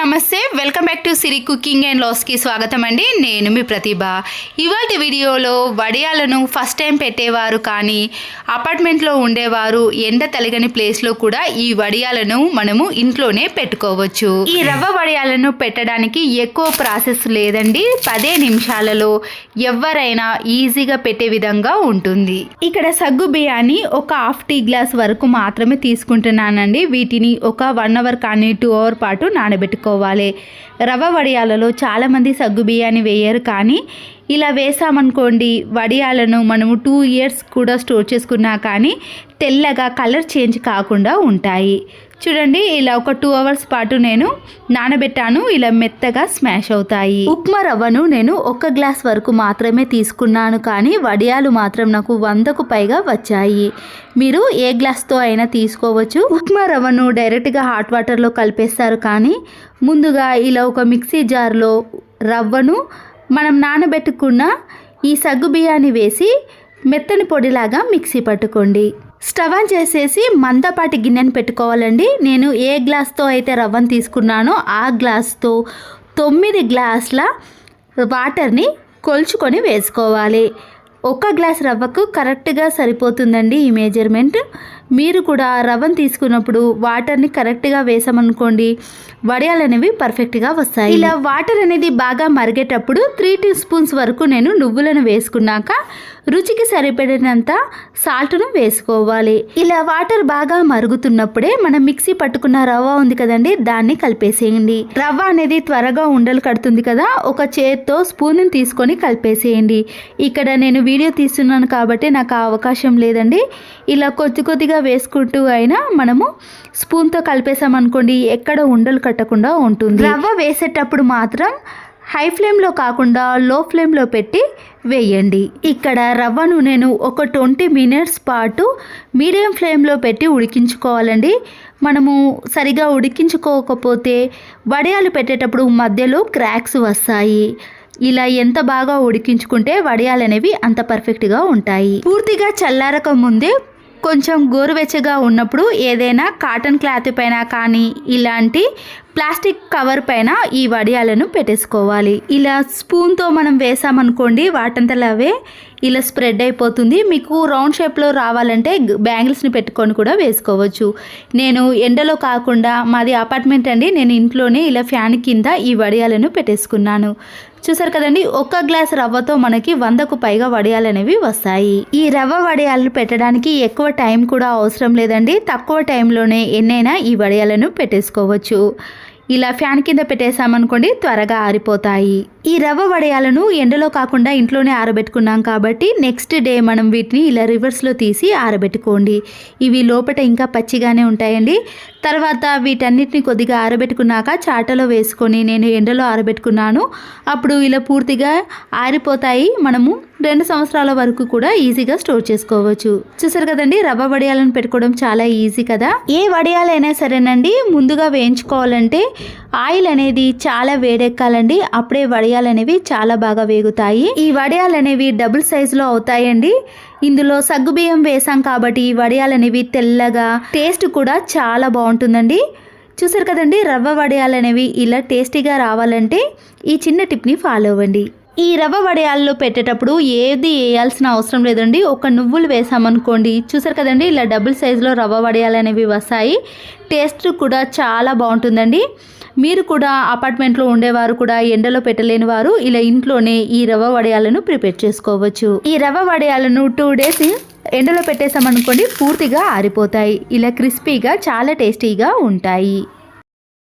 నమస్తే, welcome back to Siri cooking and లాస్కి స్వాగతం అండి. నేను మీ ప్రతిభ. ఇవాళ వీడియోలో వడియాలను ఫస్ట్ టైం పెట్టేవారు కానీ అపార్ట్మెంట్లో ఉండేవారు ఎండ తలగని ప్లేస్లో కూడా ఈ వడియాలను మనము ఇంట్లోనే పెట్టుకోవచ్చు. ఈ రవ్వ వడియాలను పెట్టడానికి ఎక్కువ ప్రాసెస్ లేదండి. 10 నిమిషాలలో ఎవరైనా ఈజీగా పెట్టే విధంగా ఉంటుంది. ఇక్కడ సగ్గు బియ్యాన్ని ఒక హాఫ్ టీ గ్లాస్ వరకు మాత్రమే తీసుకుంటున్నానండి. వీటిని ఒక 1 అవర్ కానీ 2 అవర్ పాటు నానబెట్టుకోవాలి. రవ్వ వడియాలలో చాలామంది సగ్గు బియ్యాన్ని వేయరు, కానీ ఇలా వేసామనుకోండి వడియాలను మనము 2 ఇయర్స్ కూడా స్టోర్ చేసుకున్నా కానీ తెల్లగా కలర్ చేంజ్ కాకుండా ఉంటాయి. చూడండి, ఇలా ఒక 2 అవర్స్ పాటు నేను నానబెట్టాను. ఇలా మెత్తగా స్మాష్ అవుతాయి. ఉప్మా రవ్వను నేను 1 గ్లాస్ వరకు మాత్రమే తీసుకున్నాను, కానీ వడియాలు మాత్రం నాకు 100కు పైగా వచ్చాయి. మీరు ఏ గ్లాస్తో అయినా తీసుకోవచ్చు. ఉప్మా రవ్వను డైరెక్ట్గా హాట్ వాటర్లో కలిపేస్తారు, కానీ ముందుగా ఇలా ఒక మిక్సీ జార్లో రవ్వను మనం నానబెట్టుకున్న ఈ సగ్గు బియ్యాన్ని వేసి మెత్తని పొడిలాగా మిక్సీ పట్టుకోండి. స్టవ్ ఆన్ చేసేసి మందపాటి గిన్నెను పెట్టుకోవాలండి. నేను ఏ గ్లాస్తో అయితే రవ్వను తీసుకున్నానో ఆ గ్లాస్తో 9 గ్లాసుల వాటర్ని కొలుచుకొని వేసుకోవాలి. 1 గ్లాస్ రవ్వకు కరెక్ట్గా సరిపోతుందండి ఈ మెజర్మెంట్. మీరు కూడా రవ్వను తీసుకున్నప్పుడు వాటర్ని కరెక్ట్గా వేసామనుకోండి వడియాలు అనేవి పర్ఫెక్ట్గా వస్తాయి. ఇలా వాటర్ అనేది బాగా మరిగేటప్పుడు 3 టీ స్పూన్స్ వరకు నేను నువ్వులను వేసుకున్నాక రుచికి సరిపడినంత సాల్ట్ను వేసుకోవాలి. ఇలా వాటర్ బాగా మరుగుతున్నప్పుడే మనం మిక్సీ పట్టుకున్న రవ్వ ఉంది కదండి, దాన్ని కలిపేసేయండి. రవ్వ అనేది త్వరగా ఉండలు కడుతుంది కదా, ఒక చేత్తో స్పూన్ని తీసుకొని కలిపేసేయండి. ఇక్కడ నేను వీడియో తీస్తున్నాను కాబట్టి నాకు ఆ అవకాశం లేదండి. ఇలా కొద్దిగా వేసుకుంటూ అయినా మనము స్పూన్తో కలిపేసామనుకోండి ఎక్కడ ఉండలు కట్టకుండా ఉంటుంది. రవ్వ వేసేటప్పుడు మాత్రం హై ఫ్లేమ్లో కాకుండా లో ఫ్లేమ్లో పెట్టి వేయండి. ఇక్కడ రవ్వను నేను ఒక 20 మినిట్స్ పాటు మీడియం ఫ్లేమ్లో పెట్టి ఉడికించుకోవాలండి. మనము సరిగా ఉడికించుకోకపోతే వడియాలు పెట్టేటప్పుడు మధ్యలో క్రాక్స్ వస్తాయి. ఇలా ఎంత బాగా ఉడికించుకుంటే వడియాలు అనేవి అంత పర్ఫెక్ట్గా ఉంటాయి. పూర్తిగా చల్లారక ముందే కొంచెం గోరువెచ్చగా ఉన్నప్పుడు ఏదైనా కాటన్ క్లాత్ పైన కానీ ఇలాంటి ప్లాస్టిక్ కవర్ పైన ఈ వడియాలను పెట్టేసుకోవాలి. ఇలా స్పూన్తో మనం వేసామనుకోండి వాటంతలావే ఇలా స్ప్రెడ్ అయిపోతుంది. మీకు రౌండ్ షేప్లో రావాలంటే బ్యాంగిల్స్ని పెట్టుకొని కూడా వేసుకోవచ్చు. నేను ఎండలో కాకుండా మాది అపార్ట్మెంట్ అండి, నేను ఇంట్లోనే ఇలా ఫ్యాన్ కింద ఈ వడియాలను పెట్టేసుకున్నాను. చూసారు కదండి, 1 గ్లాస్ రవ్వతో మనకి 100కు పైగా వడియాలు అనేవి వస్తాయి. ఈ రవ్వ వడియాలను పెట్టడానికి ఎక్కువ టైం కూడా అవసరం లేదండి. తక్కువ టైంలోనే ఎన్నైనా ఈ వడియాలను పెట్టేసుకోవచ్చు. ఇలా ఫ్యాన్ కింద పెట్టేసామనుకోండి త్వరగా ఆరిపోతాయి. ఈ రవ్వ వడియాలను ఎండలో కాకుండా ఇంట్లోనే ఆరబెట్టుకున్నాం కాబట్టి నెక్స్ట్ డే మనం వీటిని ఇలా రివర్స్లో తీసి ఆరబెట్టుకోండి. ఇవి లోపల ఇంకా పచ్చిగానే ఉంటాయండి. తర్వాత వీటన్నిటిని కొద్దిగా ఆరబెట్టుకున్నాక చాటలో వేసుకొని నేను ఎండలో ఆరబెట్టుకున్నాను. అప్పుడు ఇలా పూర్తిగా ఆరిపోతాయి. మనము 2 సంవత్సరాల వరకు కూడా ఈజీగా స్టోర్ చేసుకోవచ్చు. చూసారు కదండి, రవ్వ వడియాలను పెట్టుకోవడం చాలా ఈజీ కదా. ఏ వడియాలైనా సరేనండి, ముందుగా వేయించుకోవాలంటే ఆయిల్ అనేది చాలా వేడెక్కాలండి. అప్పుడే వడియాలు అనేవి చాలా బాగా వేగుతాయి. ఈ వడియాలు అనేవి డబుల్ సైజులో అవుతాయండి. ఇందులో సగ్గుబియ్యం వేసాం కాబట్టి ఈ వడియాలు అనేవి తెల్లగా, టేస్ట్ కూడా చాలా బాగుంటుందండి. చూసారు కదండి, రవ్వ వడియాలు అనేవి ఇలా టేస్టీగా రావాలంటే ఈ చిన్న టిప్ని ఫాలో అవ్వండి. ఈ రవ్వ వడియాల్లో పెట్టేటప్పుడు ఏది వేయాల్సిన అవసరం లేదండి. ఒక నువ్వులు వేసామనుకోండి, చూసారు కదండి ఇలా డబుల్ సైజులో రవ్వ వడియాలు అనేవి వస్తాయి. టేస్ట్ కూడా చాలా బాగుంటుందండి. మీరు కూడా అపార్ట్మెంట్లో ఉండేవారు కూడా ఎండలో పెట్టలేని వారు ఇలా ఇంట్లోనే ఈ రవ్వ వడియాలను ప్రిపేర్ చేసుకోవచ్చు. ఈ రవ్వ వడియాలను 2 డేస్ ఎండలో పెట్టేసామనుకోండి పూర్తిగా ఆరిపోతాయి. ఇలా క్రిస్పీగా చాలా టేస్టీగా ఉంటాయి.